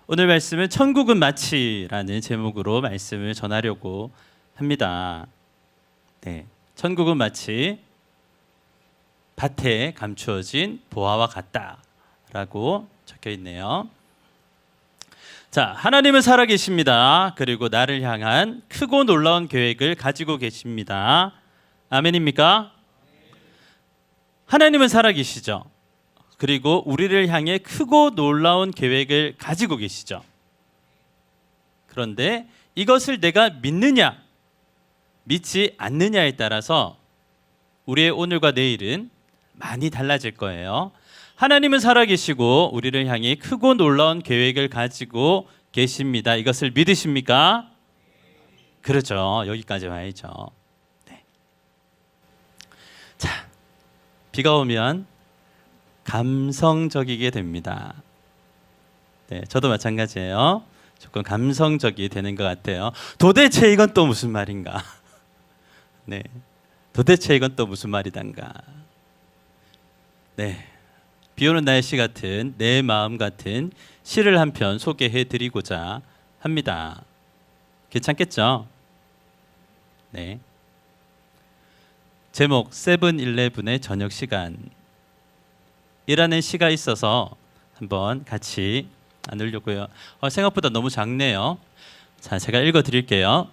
오늘 말씀은 천국은 마치라는 제목으로 말씀을 전하려고 합니다. 네, 천국은 마치 밭에 감추어진 보화와 같다라고 적혀 있네요. 자, 하나님은 살아계십니다. 그리고 나를 향한 크고 놀라운 계획을 가지고 계십니다. 아멘입니까? 하나님은 살아계시죠. 그리고 우리를 향해 크고 놀라운 계획을 가지고 계시죠. 그런데 이것을 내가 믿느냐, 믿지 않느냐에 따라서 우리의 오늘과 내일은 많이 달라질 거예요. 하나님은 살아계시고 우리를 향해 크고 놀라운 계획을 가지고 계십니다. 이것을 믿으십니까? 그렇죠. 여기까지 와야죠. 네. 자, 비가 오면 감성적이게 됩니다. 네, 저도 마찬가지예요. 조금 감성적이 되는 것 같아요. 도대체 이건 또 무슨 말인가? 네, 도대체 이건 또 무슨 말이단가? 네, 비오는 날씨 같은 내 마음 같은 시를 한 편 소개해 드리고자 합니다. 괜찮겠죠? 네. 제목 세븐일레븐의 저녁 시간 이라는 시가 있어서 한번 같이 나누려고요. 생각보다 너무 작네요. 자, 제가 읽어 드릴게요.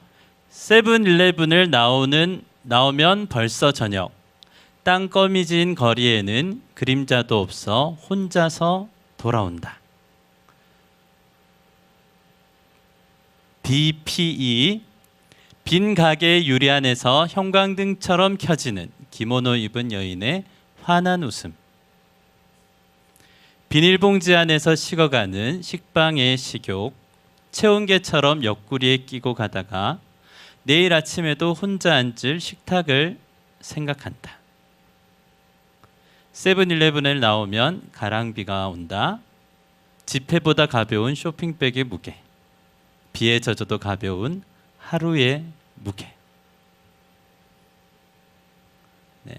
세븐일레븐을 나오면 벌써 저녁. 땅거미진 거리에는 그림자도 없어 혼자서 돌아온다. DPE 빈 가게의 유리 안에서 형광등처럼 켜지는 기모노 입은 여인의 환한 웃음. 비닐봉지 안에서 식어가는 식빵의 식욕, 체온계처럼 옆구리에 끼고 가다가 내일 아침에도 혼자 앉을 식탁을 생각한다. 세븐일레븐을 나오면 가랑비가 온다. 지폐보다 가벼운 쇼핑백의 무게, 비에 젖어도 가벼운 하루의 무게. 네.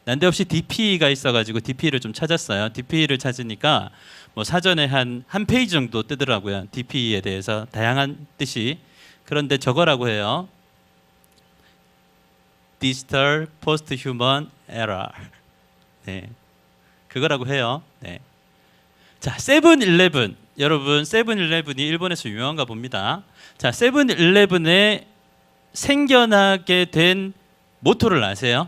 난데없이 DPE가 있어가지고 DPE를 좀 찾았어요. DPE를 찾으니까 뭐 사전에 한 페이지 정도 뜨더라고요. DPE에 대해서 다양한 뜻이. 그런데 저거라고 해요. Digital Post-Human Era. 네, 그거라고 해요. 네. 자, 세븐일레븐. 여러분, 세븐일레븐이 일본에서 유명한가 봅니다. 자, 세븐일레븐에 생겨나게 된 모토를 아세요?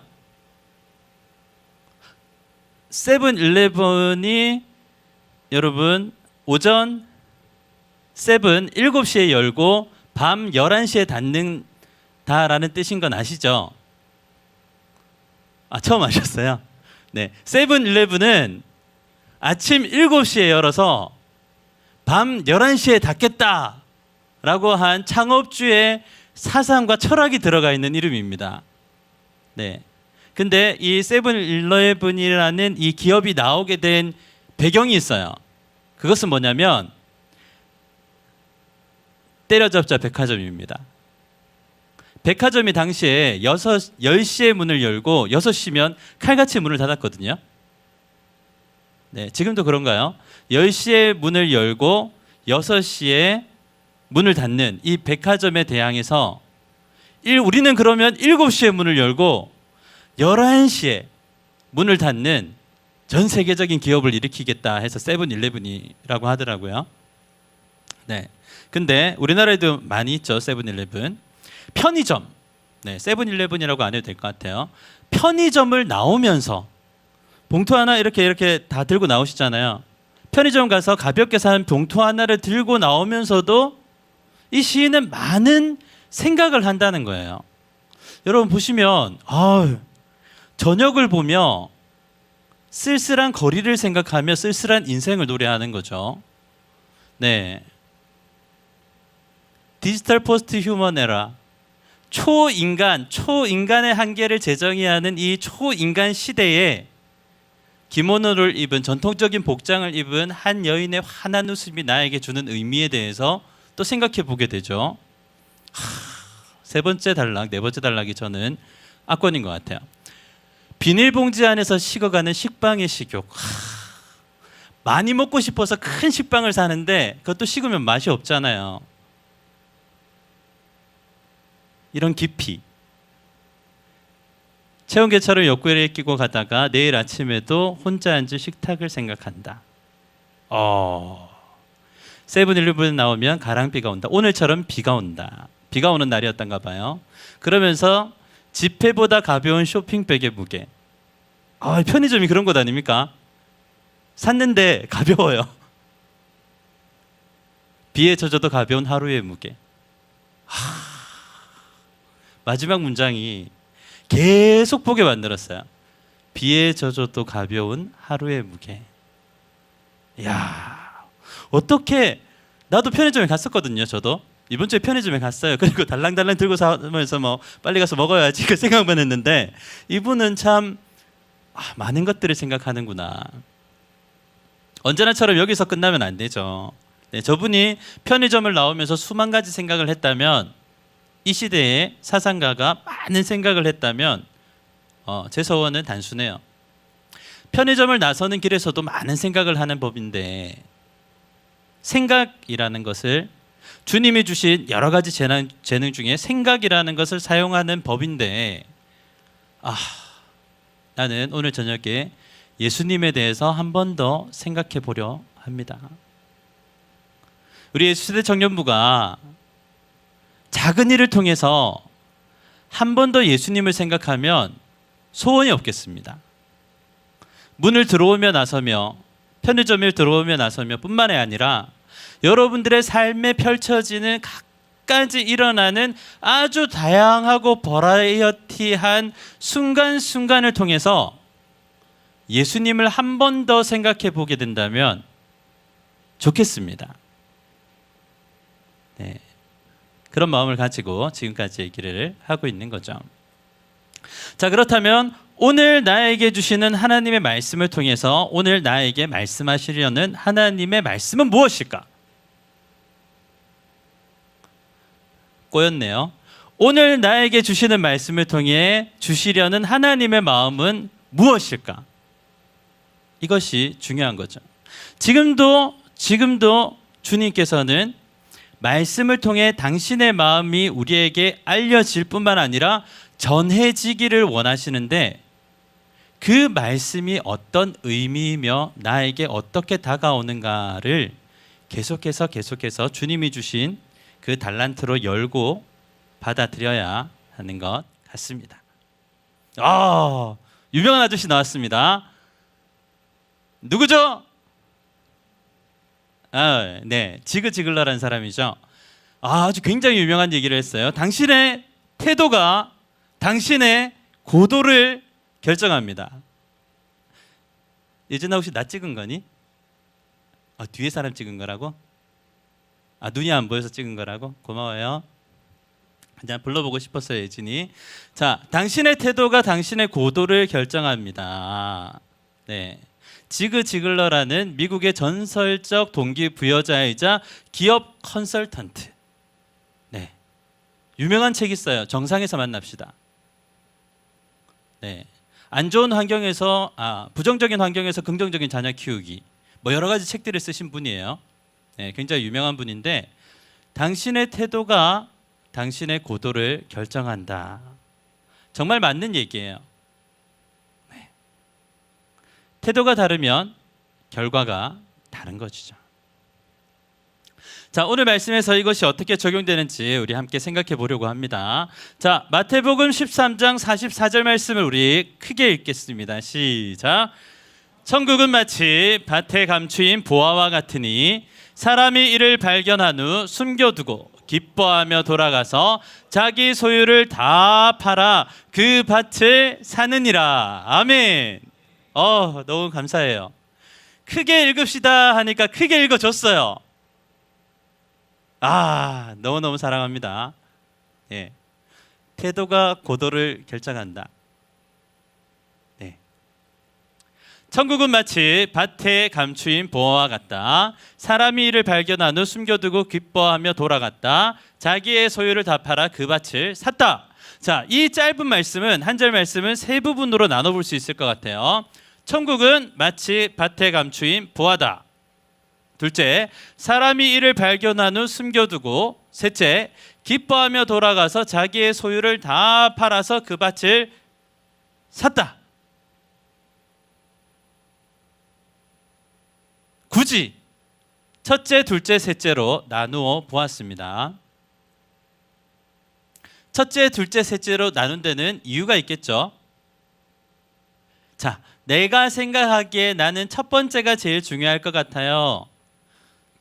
세븐일레븐이 여러분 오전 7시에 열고 밤 11시에 닫는다라는 뜻인 건 아시죠? 아, 처음 아셨어요? 네, 세븐일레븐은 아침 7시에 열어서 밤 11시에 닫겠다라고 한 창업주의 사상과 철학이 들어가 있는 이름입니다. 네. 근데 이 세븐일레븐이라는 이 기업이 나오게 된 배경이 있어요. 그것은 뭐냐면 때려잡자 백화점입니다. 백화점이 당시에 10시에 문을 열고 6시면 칼같이 문을 닫았거든요. 네, 지금도 그런가요? 10시에 문을 열고 6시에 문을 닫는 이 백화점에 대항해서 우리는 그러면 7시에 문을 열고 11시에 문을 닫는 전 세계적인 기업을 일으키겠다 해서 세븐일레븐이라고 하더라고요. 네. 근데 우리나라에도 많이 있죠, 세븐일레븐. 편의점. 네, 세븐일레븐이라고 안 해도 될 것 같아요. 편의점을 나오면서 봉투 하나 이렇게 다 들고 나오시잖아요. 편의점 가서 가볍게 산 봉투 하나를 들고 나오면서도 이 시인은 많은 생각을 한다는 거예요. 여러분 보시면 저녁을 보며 쓸쓸한 거리를 생각하며 쓸쓸한 인생을 노래하는 거죠. 네, 디지털 포스트 휴먼 에라, 초인간의 한계를 재정의하는 이 초인간 시대에 기모노를 입은 전통적인 복장을 입은 한 여인의 환한 웃음이 나에게 주는 의미에 대해서 또 생각해 보게 되죠. 세 번째 단락, 네 번째 단락이 저는 압권인 것 같아요. 비닐봉지 안에서 식어가는 식빵의 식욕. 많이 먹고 싶어서 큰 식빵을 사는데 그것도 식으면 맛이 없잖아요. 이런 깊이. 체온계차로 옆구리에 끼고 가다가 내일 아침에도 혼자 앉을 식탁을 생각한다. 세븐일레븐 나오면 가랑비가 온다. 오늘처럼 비가 온다. 비가 오는 날이었던가 봐요. 그러면서 지폐보다 가벼운 쇼핑백의 무게. 편의점이 그런 것 아닙니까? 샀는데 가벼워요. 비에 젖어도 가벼운 하루의 무게. 마지막 문장이 계속 보게 만들었어요. 비에 젖어도 가벼운 하루의 무게. 야, 어떻게, 나도 편의점에 갔었거든요. 저도 이번 주에 편의점에 갔어요. 그리고 달랑달랑 들고 사면서 뭐 빨리 가서 먹어야지 그 생각만 했는데, 이분은 참 많은 것들을 생각하는구나. 언제나처럼 여기서 끝나면 안 되죠. 네, 저분이 편의점을 나오면서 수만 가지 생각을 했다면, 이 시대에 사상가가 많은 생각을 했다면 제 소원은 단순해요. 편의점을 나서는 길에서도 많은 생각을 하는 법인데, 생각이라는 것을, 주님이 주신 여러 가지 재능 중에 생각이라는 것을 사용하는 법인데, 나는 오늘 저녁에 예수님에 대해서 한 번 더 생각해 보려 합니다. 우리 예수시대 청년부가 작은 일을 통해서 한 번 더 예수님을 생각하면 소원이 없겠습니다. 문을 들어오며 나서며, 편의점을 들어오며 나서며 뿐만이 아니라 여러분들의 삶에 펼쳐지는 각가지 일어나는 아주 다양하고 버라이어티한 순간순간을 통해서 예수님을 한 번 더 생각해 보게 된다면 좋겠습니다. 네. 그런 마음을 가지고 지금까지 얘기를 하고 있는 거죠. 자, 그렇다면 오늘 나에게 주시는 하나님의 말씀을 통해서 오늘 나에게 말씀하시려는 하나님의 말씀은 무엇일까? 꼬였네요. 오늘 나에게 주시는 말씀을 통해 주시려는 하나님의 마음은 무엇일까? 이것이 중요한 거죠. 지금도 주님께서는 말씀을 통해 당신의 마음이 우리에게 알려질 뿐만 아니라 전해지기를 원하시는데, 그 말씀이 어떤 의미이며 나에게 어떻게 다가오는가를 계속해서 주님이 주신 그 달란트로 열고 받아들여야 하는 것 같습니다. 유명한 아저씨 나왔습니다. 누구죠? 네, 지그 지글러라는 사람이죠. 아주 굉장히 유명한 얘기를 했어요. 당신의 태도가 당신의 고도를 결정합니다. 예전에 혹시 나 찍은 거니? 뒤에 사람 찍은 거라고? 눈이 안 보여서 찍은 거라고? 고마워요. 그냥 불러보고 싶었어요, 예진이. 자, 당신의 태도가 당신의 고도를 결정합니다. 네. 지그 지글러라는 미국의 전설적 동기부여자이자 기업 컨설턴트. 네. 유명한 책 있어요. 정상에서 만납시다. 네. 안 좋은 환경에서, 부정적인 환경에서 긍정적인 자녀 키우기. 뭐 여러 가지 책들을 쓰신 분이에요. 네, 굉장히 유명한 분인데, 당신의 태도가 당신의 고도를 결정한다. 정말 맞는 얘기예요. 네. 태도가 다르면 결과가 다른 것이죠. 자, 오늘 말씀에서 이것이 어떻게 적용되는지 우리 함께 생각해 보려고 합니다. 자, 마태복음 13장 44절 말씀을 우리 크게 읽겠습니다. 시작. 천국은 마치 밭에 감추인 보화와 같으니 사람이 이를 발견한 후 숨겨두고 기뻐하며 돌아가서 자기 소유를 다 팔아 그 밭을 사느니라. 아멘. 너무 감사해요. 크게 읽읍시다 하니까 크게 읽어줬어요. 너무너무 사랑합니다. 예. 태도가 고도를 결정한다. 네. 천국은 마치 밭에 감추인 보화와 같다. 사람이 이를 발견한 후 숨겨두고 기뻐하며 돌아갔다. 자기의 소유를 다 팔아 그 밭을 샀다. 자, 이 짧은 말씀은, 한 절 말씀은 세 부분으로 나눠볼 수 있을 것 같아요. 천국은 마치 밭에 감추인 보화다. 둘째, 사람이 이를 발견한 후 숨겨두고. 셋째, 기뻐하며 돌아가서 자기의 소유를 다 팔아서 그 밭을 샀다. 굳이 첫째, 둘째, 셋째로 나누어 보았습니다. 첫째, 둘째, 셋째로 나눈 데는 이유가 있겠죠. 자, 내가 생각하기에 나는 첫 번째가 제일 중요할 것 같아요.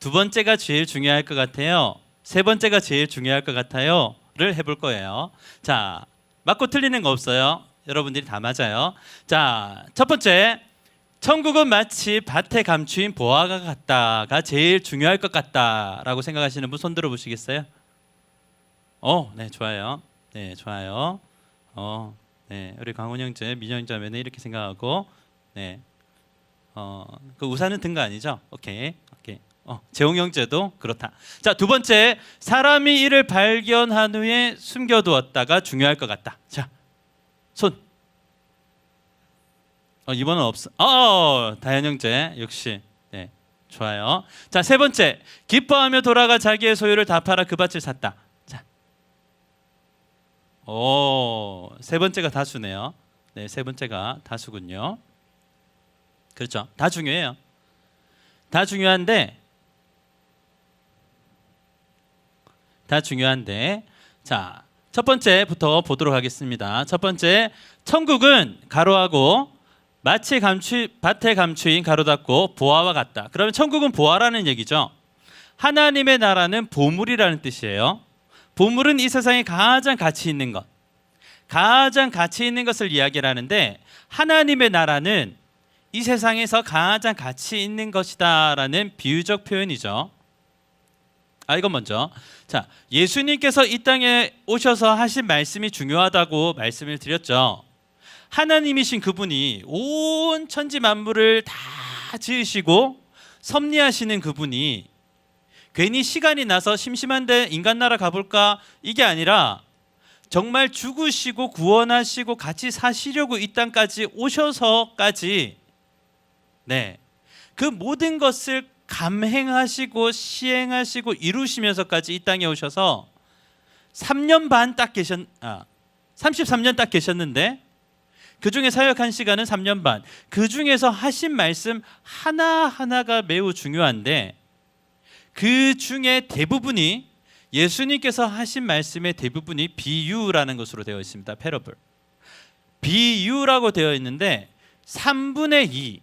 두 번째가 제일 중요할 것 같아요. 세 번째가 제일 중요할 것 같아요.를 해볼 거예요. 자, 맞고 틀리는 거 없어요. 여러분들이 다 맞아요. 자, 첫 번째, 천국은 마치 밭에 감추인 보화가 같다가 제일 중요할 것 같다라고 생각하시는 분 손 들어 보시겠어요? 네, 좋아요. 네, 좋아요. 네, 우리 강훈 형제, 민영 형제는 이렇게 생각하고, 네, 그 우산은 든 거 아니죠? 오케이. 재홍 형제도 그렇다. 자, 두 번째, 사람이 이를 발견한 후에 숨겨두었다가 중요할 것 같다. 자, 손. 이번은 없어. 다현 형제 역시. 네, 좋아요. 자, 세 번째, 기뻐하며 돌아가 자기의 소유를 다 팔아 그 밭을 샀다. 자, 세 번째가 다수네요. 네, 세 번째가 다수군요. 그렇죠. 다 중요해요. 다 중요한데, 자, 첫 번째부터 보도록 하겠습니다. 첫 번째, 천국은 가로하고 마치 밭에 감추인 가로 닫고 보화와 같다. 그러면 천국은 보화라는 얘기죠. 하나님의 나라는 보물이라는 뜻이에요. 보물은 이 세상에 가장 가치 있는 것, 가장 가치 있는 것을 이야기를 하는데, 하나님의 나라는 이 세상에서 가장 가치 있는 것이다라는 비유적 표현이죠. 이건 먼저. 자, 예수님께서 이 땅에 오셔서 하신 말씀이 중요하다고 말씀을 드렸죠. 하나님이신 그분이 온 천지 만물을 다 지으시고 섭리하시는 그분이 괜히 시간이 나서 심심한데 인간 나라 가볼까? 이게 아니라 정말 죽으시고 구원하시고 같이 사시려고 이 땅까지 오셔서까지, 네, 그 모든 것을 감행하시고 시행하시고 이루시면서까지 이 땅에 오셔서 33년 딱 계셨는데, 그 중에 사역한 시간은 3년 반. 그 중에서 하신 말씀 하나하나가 매우 중요한데, 그 중에 대부분이, 예수님께서 하신 말씀의 대부분이 비유라는 것으로 되어 있습니다. 패러블. 비유라고 되어 있는데 3분의 2,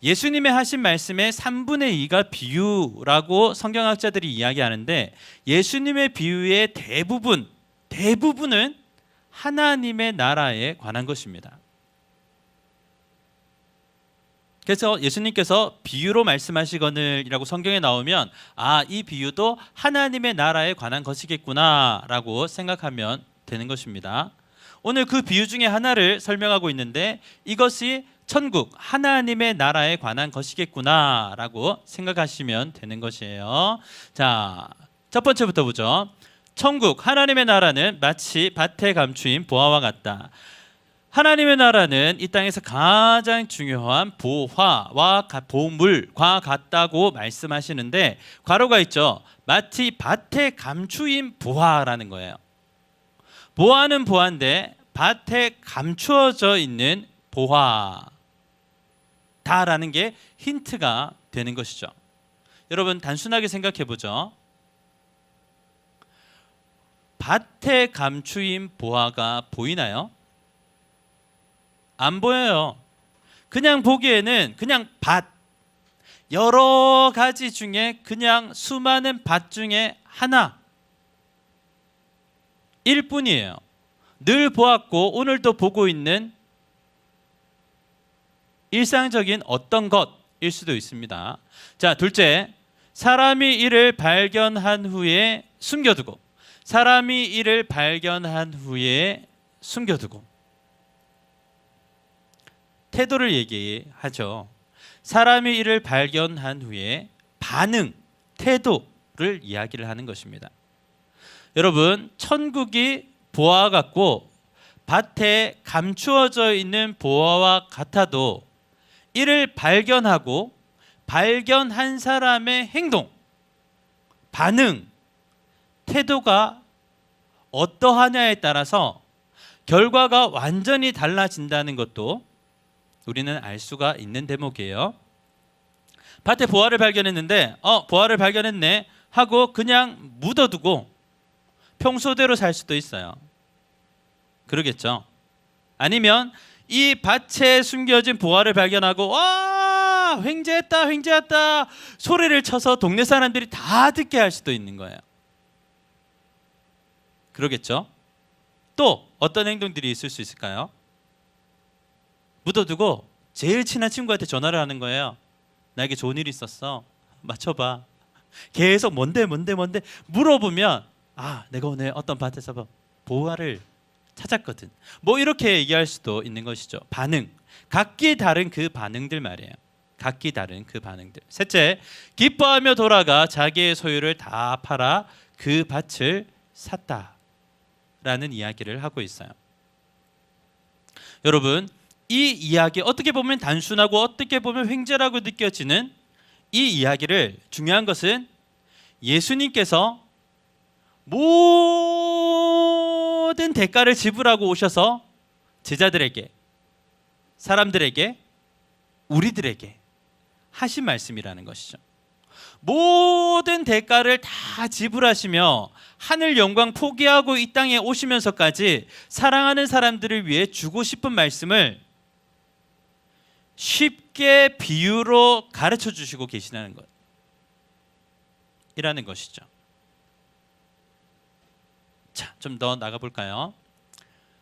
예수님의 하신 말씀의 3분의 2가 비유라고 성경학자들이 이야기하는데, 예수님의 비유의 대부분은 하나님의 나라에 관한 것입니다. 그래서 예수님께서 비유로 말씀하시거늘이라고 성경에 나오면, 이 비유도 하나님의 나라에 관한 것이겠구나라고 생각하면 되는 것입니다. 오늘 그 비유 중에 하나를 설명하고 있는데, 이것이 천국, 하나님의 나라에 관한 것이겠구나라고 생각하시면 되는 것이에요. 자, 첫 번째부터 보죠. 천국, 하나님의 나라는 마치 밭에 감추인 보화와 같다. 하나님의 나라는 이 땅에서 가장 중요한 보화와 보물과 같다고 말씀하시는데, 괄호가 있죠. 마치 밭에 감추인 보화라는 거예요. 보화는 보화인데 밭에 감추어져 있는 보화다라는 게 힌트가 되는 것이죠. 여러분, 단순하게 생각해 보죠. 밭에 감추인 보화가 보이나요? 안 보여요. 그냥 보기에는 그냥 밭, 여러 가지 중에 그냥 수많은 밭 중에 하나 일 뿐이에요. 늘 보았고 오늘도 보고 있는 일상적인 어떤 것일 수도 있습니다. 자, 둘째, 사람이 이를 발견한 후에 숨겨두고. 사람이 이를 발견한 후에 숨겨두고. 태도를 얘기하죠. 사람이 이를 발견한 후에 반응, 태도를 이야기를 하는 것입니다. 여러분, 천국이 보화와 같고 밭에 감추어져 있는 보화와 같아도 이를 발견하고 발견한 사람의 행동, 반응, 태도가 어떠하냐에 따라서 결과가 완전히 달라진다는 것도 우리는 알 수가 있는 대목이에요. 밭에 보화를 발견했는데 보화를 발견했네 하고 그냥 묻어두고 평소대로 살 수도 있어요. 그러겠죠. 아니면 이 밭에 숨겨진 보화를 발견하고 와 횡재했다 횡재했다 소리를 쳐서 동네 사람들이 다 듣게 할 수도 있는 거예요. 그러겠죠. 또 어떤 행동들이 있을 수 있을까요? 묻어두고 제일 친한 친구한테 전화를 하는 거예요. 나에게 좋은 일이 있었어. 맞춰봐. 계속 뭔데 물어보면 내가 오늘 어떤 밭에서 보화를 찾았거든. 뭐 이렇게 얘기할 수도 있는 것이죠. 반응. 각기 다른 그 반응들 말이에요. 각기 다른 그 반응들. 셋째, 기뻐하며 돌아가 자기의 소유를 다 팔아 그 밭을 샀다라는 이야기를 하고 있어요. 여러분, 이 이야기 어떻게 보면 단순하고 어떻게 보면 횡재라고 느껴지는 이 이야기를 중요한 것은 예수님께서 모든 대가를 지불하고 오셔서 제자들에게, 사람들에게, 우리들에게 하신 말씀이라는 것이죠. 모든 대가를 다 지불하시며 하늘 영광 포기하고 이 땅에 오시면서까지 사랑하는 사람들을 위해 주고 싶은 말씀을 쉽게 비유로 가르쳐 주시고 계시다는 것 이라는 것이죠. 자, 좀 더 나가 볼까요?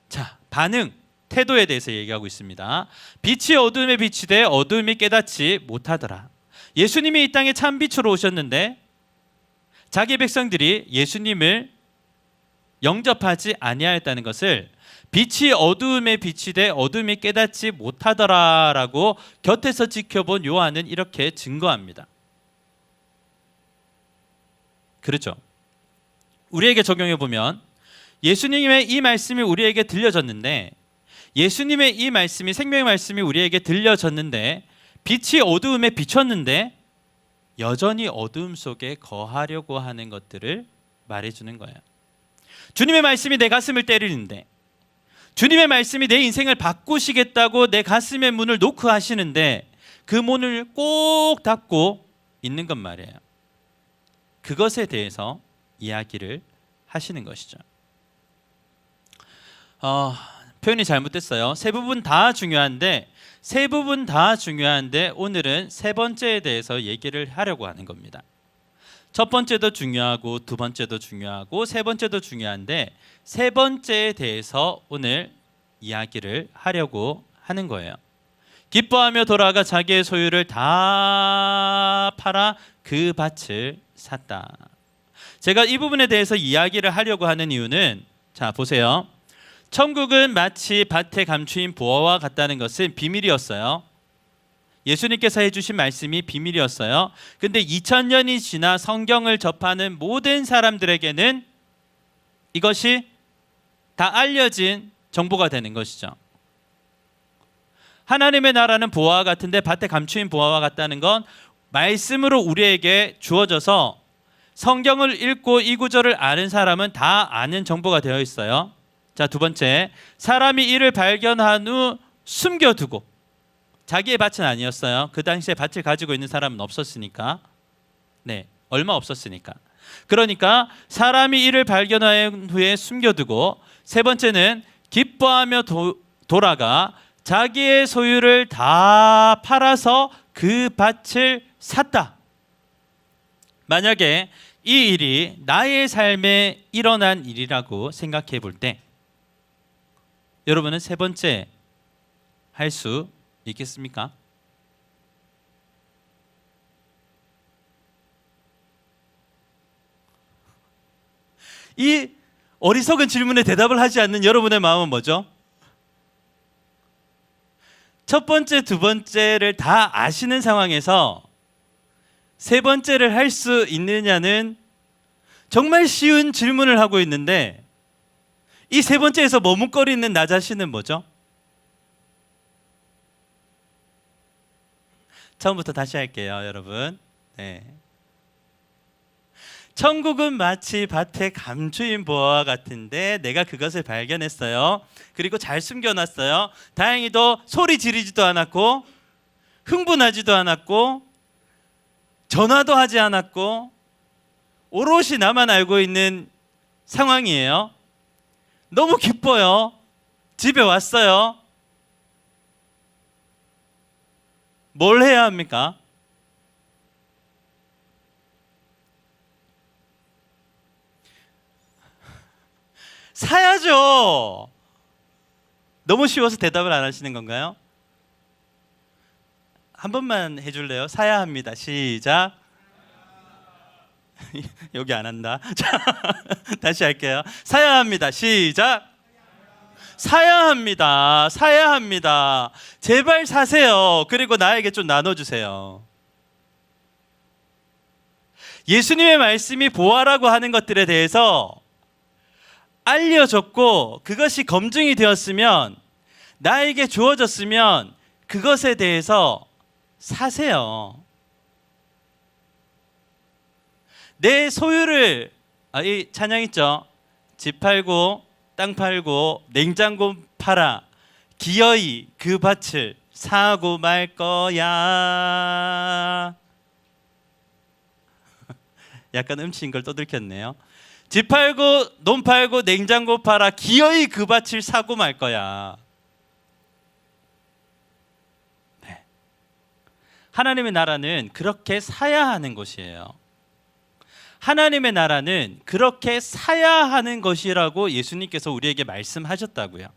자, 반응, 태도에 대해서 얘기하고 있습니다. 빛이 어둠에 비치되 어둠이 깨닫지 못하더라. 예수님이 이 땅에 참 빛으로 오셨는데 자기 백성들이 예수님을 영접하지 아니하였다는 것을 빛이 어두움에 비치되 어둠이 깨닫지 못하더라라고 곁에서 지켜본 요한은 이렇게 증거합니다. 그렇죠. 우리에게 적용해 보면 예수님의 이 말씀이 우리에게 들려졌는데, 예수님의 이 말씀이 생명의 말씀이 우리에게 들려졌는데 빛이 어두움에 비쳤는데 여전히 어두움 속에 거하려고 하는 것들을 말해주는 거예요. 주님의 말씀이 내 가슴을 때리는데, 주님의 말씀이 내 인생을 바꾸시겠다고 내 가슴의 문을 노크하시는데 그 문을 꼭 닫고 있는 것 말이에요. 그것에 대해서 이야기를 하시는 것이죠. 표현이 잘못됐어요. 세 부분 다 중요한데 오늘은 세 번째에 대해서 얘기를 하려고 하는 겁니다. 첫 번째도 중요하고 두 번째도 중요하고 세 번째도 중요한데 세 번째에 대해서 오늘 이야기를 하려고 하는 거예요. 기뻐하며 돌아가 자기의 소유를 다 팔아 그 밭을 샀다. 제가 이 부분에 대해서 이야기를 하려고 하는 이유는, 자 보세요. 천국은 마치 밭에 감추인 보화와 같다는 것은 비밀이었어요. 예수님께서 해주신 말씀이 비밀이었어요. 근데 2000년이 지나 성경을 접하는 모든 사람들에게는 이것이 다 알려진 정보가 되는 것이죠. 하나님의 나라는 보화와 같은데 밭에 감추인 보화와 같다는 건 말씀으로 우리에게 주어져서 성경을 읽고 이 구절을 아는 사람은 다 아는 정보가 되어 있어요. 자, 두 번째, 사람이 이를 발견한 후 숨겨두고, 자기의 밭은 아니었어요. 그 당시에 밭을 가지고 있는 사람은 없었으니까, 얼마 없었으니까. 그러니까 사람이 이를 발견한 후에 숨겨두고, 세 번째는 기뻐하며 돌아가 자기의 소유를 다 팔아서 그 밭을 샀다. 만약에 이 일이 나의 삶에 일어난 일이라고 생각해 볼 때 여러분은 세 번째 할 수 있겠습니까? 이 어리석은 질문에 대답을 하지 않는 여러분의 마음은 뭐죠? 첫 번째, 두 번째를 다 아시는 상황에서 세 번째를 할 수 있느냐는 정말 쉬운 질문을 하고 있는데, 이 세 번째에서 머뭇거리는 나 자신은 뭐죠? 처음부터 다시 할게요, 여러분. 네. 천국은 마치 밭의 감추인 보화와 같은데 내가 그것을 발견했어요. 그리고 잘 숨겨놨어요. 다행히도 소리 지르지도 않았고 흥분하지도 않았고 전화도 하지 않았고 오롯이 나만 알고 있는 상황이에요. 너무 기뻐요. 집에 왔어요. 뭘 해야 합니까? 사야죠. 너무 쉬워서 대답을 안 하시는 건가요? 한 번만 해줄래요? 사야 합니다. 시작. 여기 안 한다. 자, 다시 할게요. 사야 합니다. 시작. 사야 합니다. 사야 합니다. 제발 사세요. 그리고 나에게 좀 나눠주세요. 예수님의 말씀이 보화라고 하는 것들에 대해서 알려졌고 그것이 검증이 되었으면 나에게 주어졌으면 그것에 대해서 사세요. 내 소유를 이 찬양 있죠? 집 팔고 땅 팔고 냉장고 팔아 기어이 그 밭을 사고 말 거야. 약간 음치인 걸 또 들켰네요. 집 팔고 논 팔고 냉장고 팔아 기어이 그 밭을 사고 말 거야. 네. 하나님의 나라는 그렇게 사야 하는 것이에요. 하나님의 나라는 그렇게 사야 하는 것이라고 예수님께서 우리에게 말씀하셨다고요.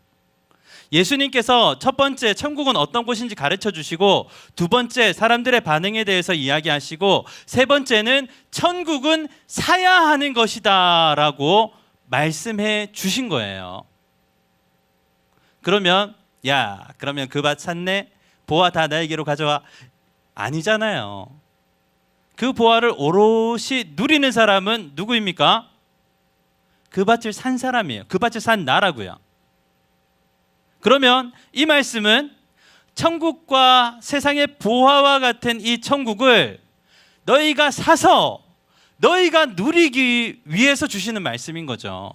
예수님께서 첫 번째 천국은 어떤 곳인지 가르쳐 주시고, 두 번째 사람들의 반응에 대해서 이야기하시고, 세 번째는 천국은 사야 하는 것이다 라고 말씀해 주신 거예요. 그러면 그러면 그 밭 샀네? 보화 다 나에게로 가져와. 아니잖아요. 그 보화를 오롯이 누리는 사람은 누구입니까? 그 밭을 산 사람이에요. 그 밭을 산 나라고요. 그러면 이 말씀은 천국과 세상의 보화와 같은 이 천국을 너희가 사서 너희가 누리기 위해서 주시는 말씀인 거죠.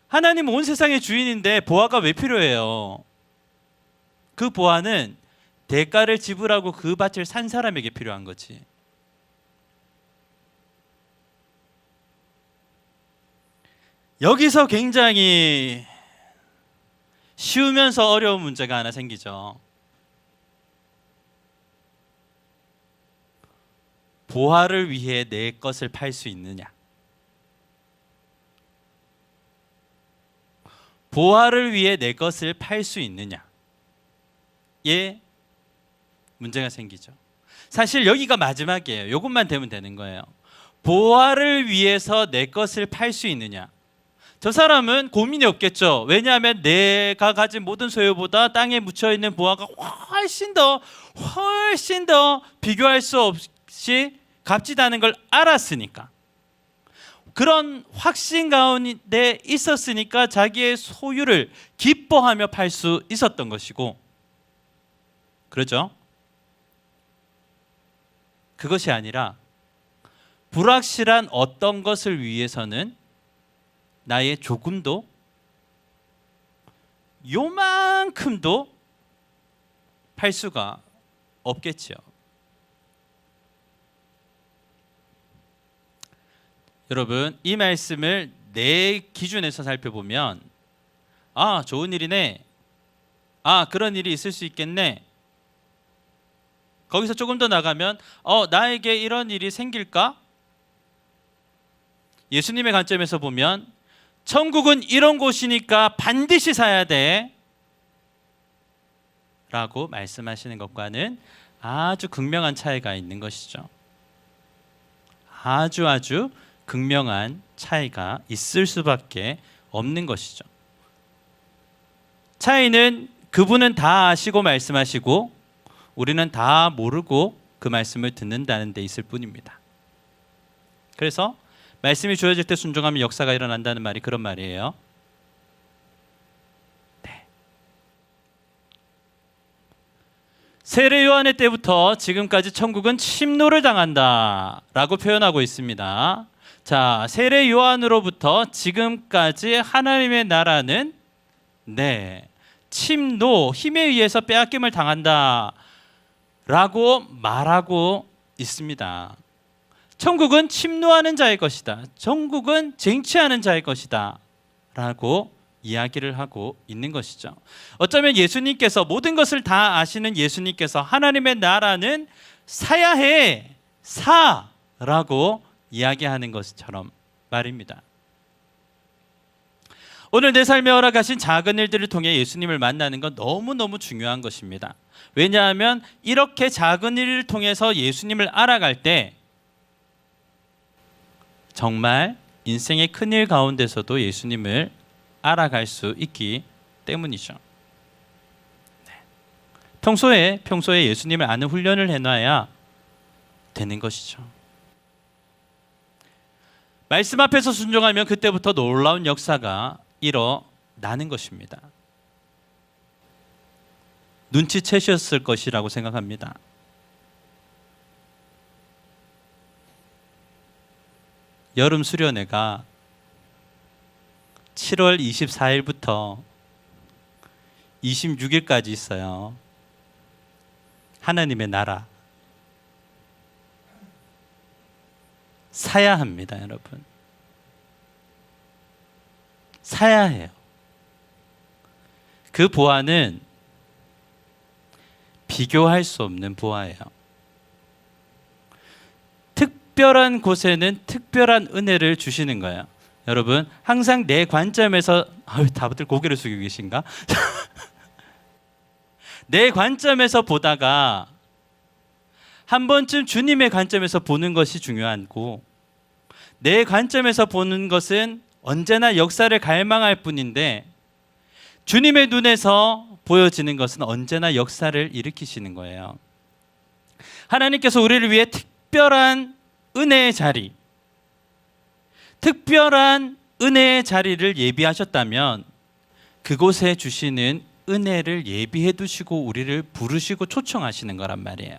하나님은 온 세상의 주인인데 보화가 왜 필요해요? 그 보화는 대가를 지불하고 그 밭을 산 사람에게 필요한 거지. 여기서 굉장히 쉬우면서 어려운 문제가 하나 생기죠. 보화를 위해 내 것을 팔 수 있느냐? 보화를 위해 내 것을 팔 수 있느냐? 예, 문제가 생기죠. 사실 여기가 마지막이에요. 이것만 되면 되는 거예요. 보화를 위해서 내 것을 팔 수 있느냐? 저 사람은 고민이 없겠죠. 왜냐하면 내가 가진 모든 소유보다 땅에 묻혀있는 보화가 훨씬 더 비교할 수 없이 값지다는 걸 알았으니까. 그런 확신 가운데 있었으니까 자기의 소유를 기뻐하며 팔 수 있었던 것이고, 그렇죠? 그것이 아니라 불확실한 어떤 것을 위해서는 나의 조금도 요만큼도 팔 수가 없겠죠. 여러분, 이 말씀을 내 기준에서 살펴보면 좋은 일이네. 그런 일이 있을 수 있겠네. 거기서 조금 더 나가면 나에게 이런 일이 생길까? 예수님의 관점에서 보면 천국은 이런 곳이니까 반드시 사야 돼 라고 말씀하시는 것과는 아주 극명한 차이가 있는 것이죠. 아주 극명한 차이가 있을 수밖에 없는 것이죠. 차이는 그분은 다 아시고 말씀하시고 우리는 다 모르고 그 말씀을 듣는다는 데 있을 뿐입니다. 그래서 말씀이 주어질 때 순종하면 역사가 일어난다는 말이 그런 말이에요. 네. 세례 요한의 때부터 지금까지 천국은 침노를 당한다라고 표현하고 있습니다. 자, 세례 요한으로부터 지금까지 하나님의 나라는 침노, 힘에 의해서 빼앗김을 당한다라고 말하고 있습니다. 천국은 침노하는 자의 것이다. 천국은 쟁취하는 자의 것이다. 라고 이야기를 하고 있는 것이죠. 어쩌면 예수님께서 모든 것을 다 아시는 예수님께서 하나님의 나라는 사야 해, 사라고 이야기하는 것처럼 말입니다. 오늘 내 삶에 허락하신 작은 일들을 통해 예수님을 만나는 건 너무너무 중요한 것입니다. 왜냐하면 이렇게 작은 일을 통해서 예수님을 알아갈 때 정말 인생의 큰일 가운데서도 예수님을 알아갈 수 있기 때문이죠. 평소에 예수님을 아는 훈련을 해놔야 되는 것이죠. 말씀 앞에서 순종하면 그때부터 놀라운 역사가 일어나는 것입니다. 눈치채셨을 것이라고 생각합니다. 여름 수련회가 7월 24일부터 26일까지 있어요. 하나님의 나라 사야 합니다, 여러분. 사야 해요. 그 보화는 비교할 수 없는 보화예요. 특별한 곳에는 특별한 은혜를 주시는 거예요. 여러분, 항상 내 관점에서 다들 고개를 숙이고 계신가? 내 관점에서 보다가 한 번쯤 주님의 관점에서 보는 것이 중요하고, 내 관점에서 보는 것은 언제나 역사를 갈망할 뿐인데 주님의 눈에서 보여지는 것은 언제나 역사를 일으키시는 거예요. 하나님께서 우리를 위해 특별한 은혜의 자리, 특별한 은혜의 자리를 예비하셨다면 그곳에 주시는 은혜를 예비해 두시고 우리를 부르시고 초청하시는 거란 말이에요.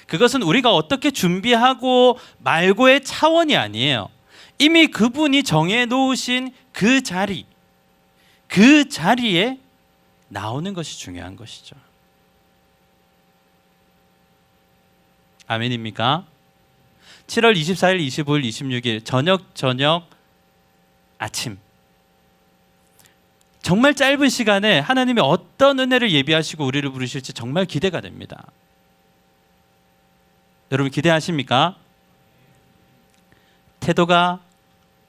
그것은 우리가 어떻게 준비하고 말고의 차원이 아니에요. 이미 그분이 정해 놓으신 그 자리, 그 자리에 나오는 것이 중요한 것이죠. 아멘입니까? 7월 24일, 25일, 26일 저녁, 아침, 정말 짧은 시간에 하나님이 어떤 은혜를 예비하시고 우리를 부르실지 정말 기대가 됩니다. 여러분 기대하십니까? 태도가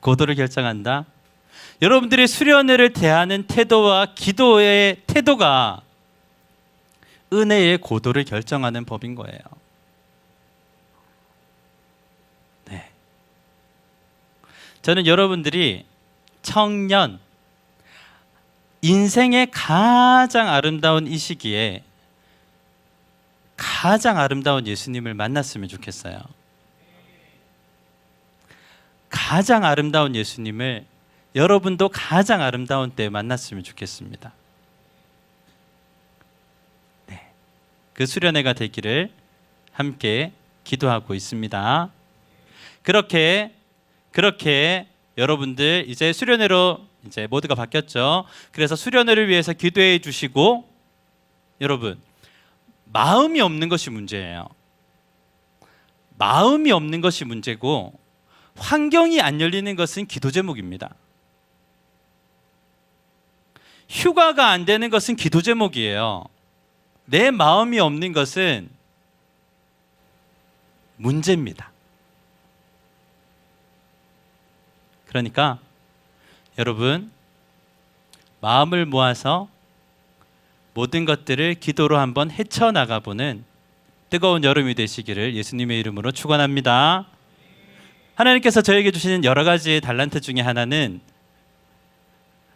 고도를 결정한다. 여러분들의 수련회를 대하는 태도와 기도의 태도가 은혜의 고도를 결정하는 법인 거예요. 네. 저는 여러분들이 청년, 인생의 가장 아름다운 이 시기에 가장 아름다운 예수님을 만났으면 좋겠어요. 가장 아름다운 예수님을 여러분도 가장 아름다운 때에 만났으면 좋겠습니다. 네. 그 수련회가 되기를 함께 기도하고 있습니다. 그렇게 여러분들 이제 수련회로 이제 모두가 바뀌었죠. 그래서 수련회를 위해서 기도해 주시고, 여러분 마음이 없는 것이 문제예요. 마음이 없는 것이 문제고 환경이 안 열리는 것은 기도 제목입니다. 휴가가 안 되는 것은 기도 제목이에요. 내 마음이 없는 것은 문제입니다. 그러니까 여러분 마음을 모아서 모든 것들을 기도로 한번 헤쳐나가 보는 뜨거운 여름이 되시기를 예수님의 이름으로 축원합니다. 하나님께서 저에게 주시는 여러 가지의 달란트 중에 하나는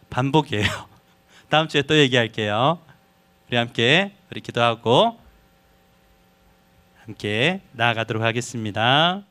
반복이에요. 다음 주에 또 얘기할게요. 우리 함께 기도하고 함께 나아가도록 하겠습니다.